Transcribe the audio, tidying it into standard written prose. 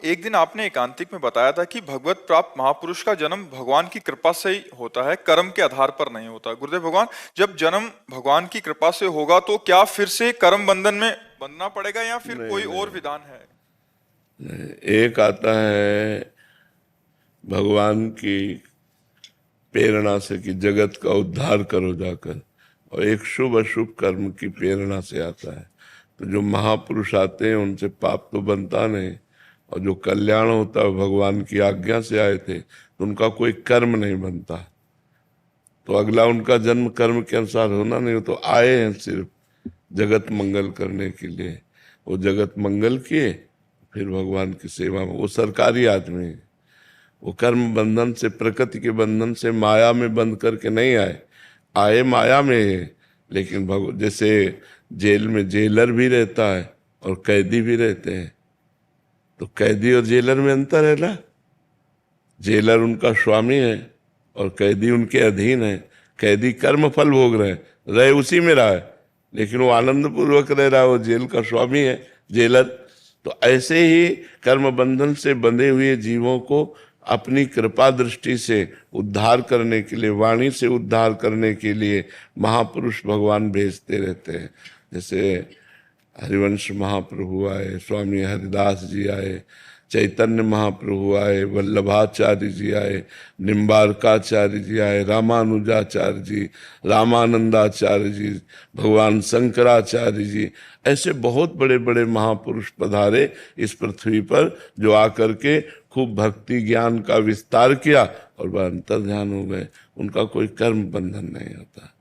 एक दिन आपने एकांतिक में बताया था कि भगवत प्राप्त महापुरुष का जन्म भगवान की कृपा से ही होता है, कर्म के आधार पर नहीं होता। गुरुदेव भगवान, जब जन्म भगवान की कृपा से होगा तो क्या फिर से कर्म बंधन में बंधना पड़ेगा या फिर नहीं कोई और नहीं विधान है? नहीं, एक आता है भगवान की प्रेरणा से कि जगत का उद्धार करो जाकर, और एक शुभ अशुभ कर्म की प्रेरणा से आता है। तो जो महापुरुष आते हैं उनसे पाप तो बनता नहीं, और जो कल्याण होता है भगवान की आज्ञा से आए थे तो उनका कोई कर्म नहीं बनता। तो अगला उनका जन्म कर्म के अनुसार होना नहीं, हो तो आए हैं सिर्फ जगत मंगल करने के लिए। वो जगत मंगल किए, फिर भगवान की सेवा में। वो सरकारी आदमी है, वो कर्म बंधन से, प्रकृति के बंधन से माया में बंध करके नहीं आए। आए माया में है, लेकिन जैसे जेल में जेलर भी रहता है और कैदी भी रहते हैं, तो कैदी और जेलर में अंतर है ना। जेलर उनका स्वामी है और कैदी उनके अधीन है। कैदी कर्म फल भोग रहे उसी में रहा है, लेकिन वो आनंद पूर्वक रह रहा है, वो जेल का स्वामी है जेलर। तो ऐसे ही कर्म बंधन से बंधे हुए जीवों को अपनी कृपा दृष्टि से उद्धार करने के लिए, वाणी से उद्धार करने के लिए महापुरुष भगवान भेजते रहते हैं। जैसे हरिवंश महाप्रभु आए, स्वामी हरिदास जी आए, चैतन्य महाप्रभु आए, वल्लभाचार्य जी आए, निम्बारकाचार्य जी आए, रामानुजाचार्य जी, रामानंदाचार्य जी, भगवान शंकराचार्य जी, ऐसे बहुत बड़े बड़े महापुरुष पधारे इस पृथ्वी पर, जो आकर के खूब भक्ति ज्ञान का विस्तार किया और वह अंतर्ध्यान हो गए। उनका कोई कर्म बंधन नहीं होता।